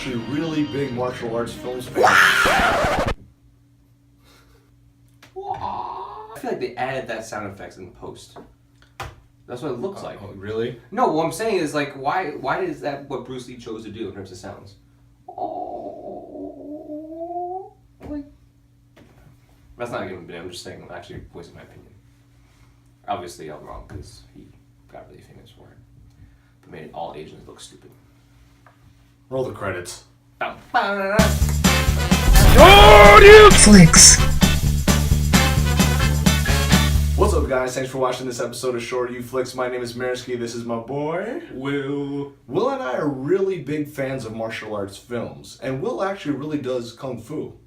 actually really big martial arts films fans. I feel like they added that sound effects in post. That's what it looks like. Oh, really? No, what I'm saying is like, why is that what Bruce Lee chose to do in terms of sounds? Oh, like, that's not even been. I'm just saying. I'm actually voicing my opinion. Obviously, I'm wrong because he got really famous for it, but made all Asians look stupid. Roll the credits. SHORYUFLICKS. What's up, guys? Thanks for watching this episode of SHORYUFLICKS. My name is Maersky. This is my boy, Will. Will and I are really big fans of martial arts films, and Will actually really does kung fu.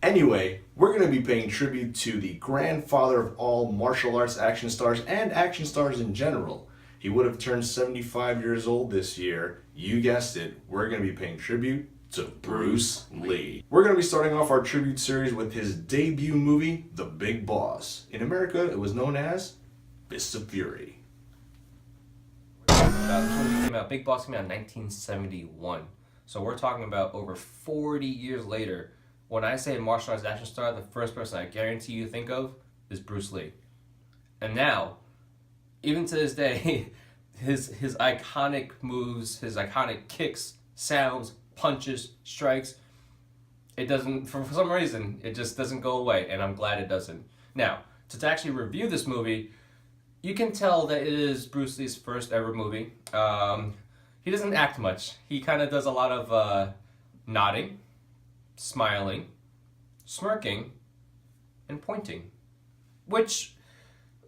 Anyway, we're going to be paying tribute to the grandfather of all martial arts action stars and action stars in general. He would have turned 75 years old this year. You guessed it, we're going to be paying tribute to Bruce Lee. We're going to be starting off our tribute series with his debut movie, The Big Boss. In America, it was known as Fists of Fury. This movie came out. Big Boss came out in 1971. So we're talking about over 40 years later. When I say martial arts action star, the first person I guarantee you think of is Bruce Lee. And now, even to this day, his iconic moves, his iconic kicks, sounds, punches, strikes, it doesn't, for some reason, it just doesn't go away, and I'm glad it doesn't. Now, to actually review this movie, you can tell that it is Bruce Lee's first ever movie. He doesn't act much. He kind of does a lot of nodding, smiling, smirking, and pointing. Which,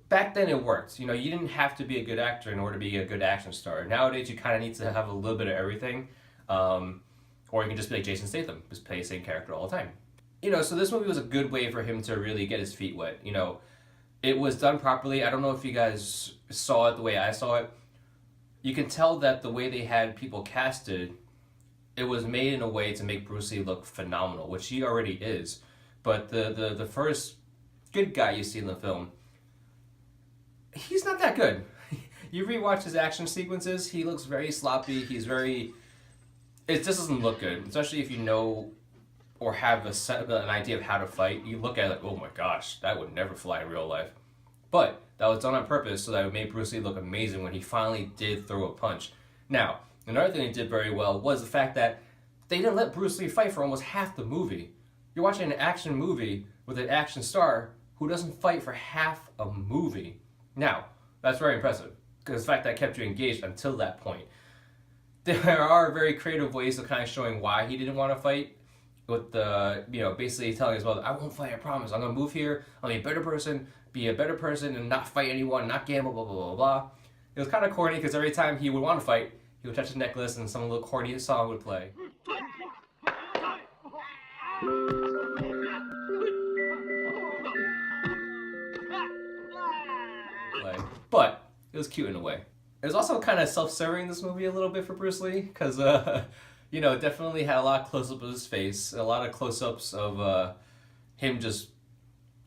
back then it worked. You know, you didn't have to be a good actor in order to be a good action star. Nowadays you kind of need to have a little bit of everything. Or you can just be like Jason Statham, just play the same character all the time. You know, so this movie was a good way for him to really get his feet wet. You know, it was done properly. I don't know if you guys saw it the way I saw it. You can tell that the way they had people casted, it was made in a way to make Bruce Lee look phenomenal, which he already is. But the first good guy you see in the film, he's not that good. You rewatch his action sequences, he looks very sloppy, it just doesn't look good, especially if you know or have an idea of how to fight. You look at it like, oh my gosh, that would never fly in real life. But that was done on purpose so that it made Bruce Lee look amazing when he finally did throw a punch. Now, another thing he did very well was the fact that they didn't let Bruce Lee fight for almost half the movie. You're watching an action movie with an action star who doesn't fight for half a movie. Now, that's very impressive, because the fact that kept you engaged until that point. There are very creative ways of kind of showing why he didn't want to fight, with the, you know, basically telling us, well, I won't fight, I promise. I'm going to move here, I'll be a better person, and not fight anyone, not gamble, blah, blah, blah, blah. It was kind of corny, because every time he would want to fight, he would touch his necklace and some little corny song would play. But it was cute in a way. It was also kind of self-serving, this movie, a little bit for Bruce Lee, because, you know, it definitely had a lot of close-ups of his face, a lot of close-ups of him just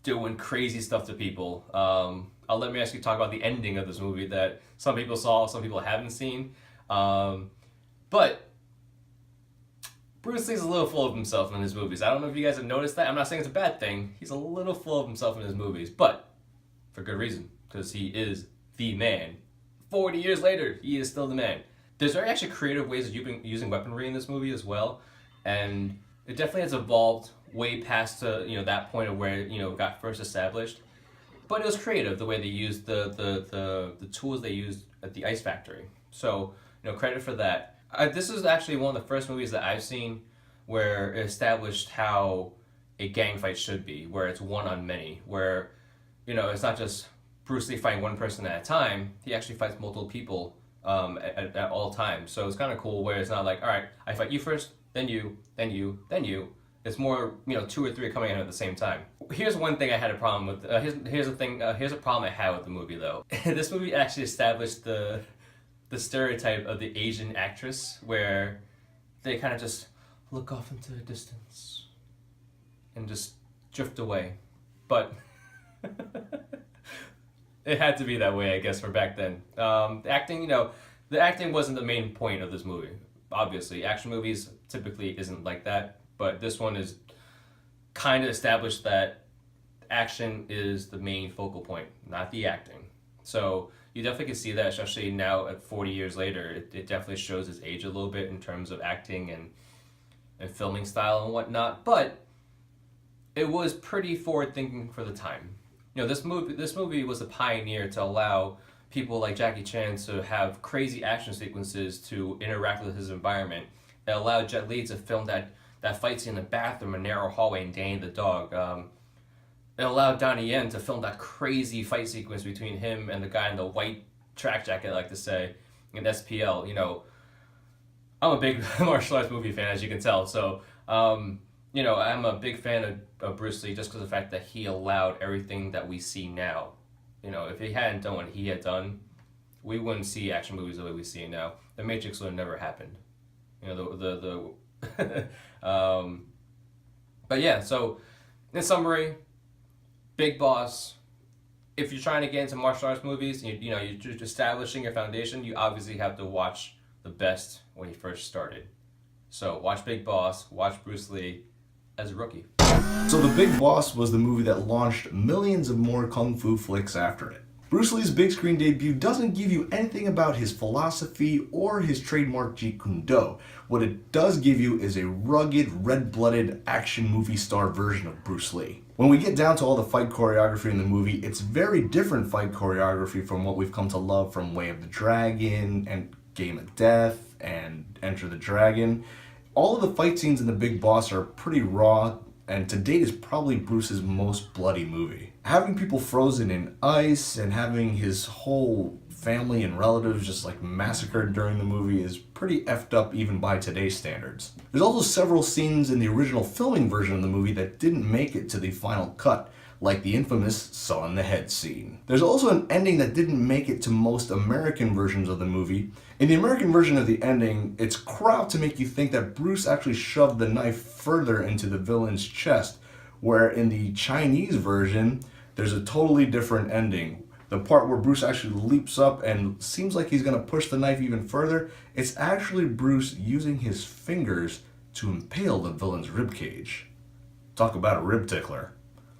doing crazy stuff to people. I'll let Maersky talk about the ending of this movie that some people saw, some people haven't seen. But Bruce Lee's a little full of himself in his movies. I don't know if you guys have noticed that. I'm not saying it's a bad thing. He's a little full of himself in his movies, but for good reason, because he is the man. 40 years later, he is still the man. There's very actually creative ways of using weaponry in this movie as well, and it definitely has evolved way past that point of where it got first established. But it was creative the way they used the tools they used at the ice factory. So credit for that. This is actually one of the first movies that I've seen where it established how a gang fight should be, where it's one on many, where it's not just Bruce Lee fighting one person at a time. He actually fights multiple people at all times. So it's kind of cool where it's not like, all right, I fight you first, then you, then you, then you. It's more, 2 or 3 coming in at the same time. Here's one thing I had a problem with. Here's a problem I had with the movie though. This movie actually established the stereotype of the Asian actress where they kind of just look off into the distance and just drift away. But It had to be that way, I guess, for back then. The acting wasn't the main point of this movie. Obviously, action movies typically isn't like that, but this one is kind of established that action is the main focal point, not the acting. So you definitely can see that, especially now at 40 years later. It definitely shows his age a little bit in terms of acting and filming style and whatnot, but it was pretty forward thinking for the time. This movie was a pioneer to allow people like Jackie Chan to have crazy action sequences to interact with his environment. It allowed Jet Li to film that fight scene in the bathroom, a narrow hallway, and Danny the dog. It allowed Donnie Yen to film that crazy fight sequence between him and the guy in the white track jacket, I like to say, in SPL. I'm a big martial arts movie fan, as you can tell. So, I'm a big fan of Bruce Lee just because of the fact that he allowed everything that we see now. If he hadn't done what he had done, we wouldn't see action movies the way we see it now. The Matrix would have never happened. But yeah, so in summary, Big Boss. If you're trying to get into martial arts movies, you're just establishing your foundation. You obviously have to watch the best when he first started. So watch Big Boss, watch Bruce Lee as a rookie. So The Big Boss was the movie that launched millions of more kung fu flicks after it. Bruce Lee's big screen debut doesn't give you anything about his philosophy or his trademark Jeet Kune Do. What it does give you is a rugged, red-blooded action movie star version of Bruce Lee. When we get down to all the fight choreography in the movie, it's very different fight choreography from what we've come to love from Way of the Dragon and Game of Death and Enter the Dragon. All of the fight scenes in The Big Boss are pretty raw, and to date is probably Bruce's most bloody movie. Having people frozen in ice and having his whole family and relatives just massacred during the movie is pretty effed up even by today's standards. There's also several scenes in the original filming version of the movie that didn't make it to the final cut, like the infamous saw in the head scene. There's also an ending that didn't make it to most American versions of the movie. In the American version of the ending, it's cropped to make you think that Bruce actually shoved the knife further into the villain's chest, where in the Chinese version, there's a totally different ending. The part where Bruce actually leaps up and seems like he's gonna push the knife even further, it's actually Bruce using his fingers to impale the villain's ribcage. Talk about a rib tickler.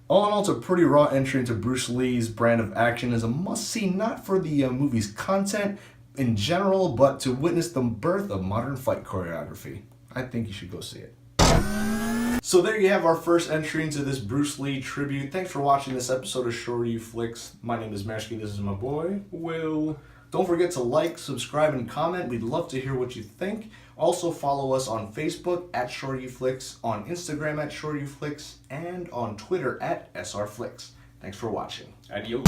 All in all, it's a pretty raw entry into Bruce Lee's brand of action. Is a must-see not for the movie's content in general, but to witness the birth of modern fight choreography. I think you should go see it. So there you have our first entry into this Bruce Lee tribute. Thanks for watching this episode of SHORYUFLICKS. My name is Maersky. This is my boy, Will. Don't forget to like, subscribe, and comment. We'd love to hear what you think. Also follow us on Facebook at SHORYUFLICKS, on Instagram at SHORYUFLICKS, and on Twitter at SRFlicks. Thanks for watching. Adios.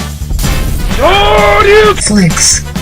SHORYUFLICKS.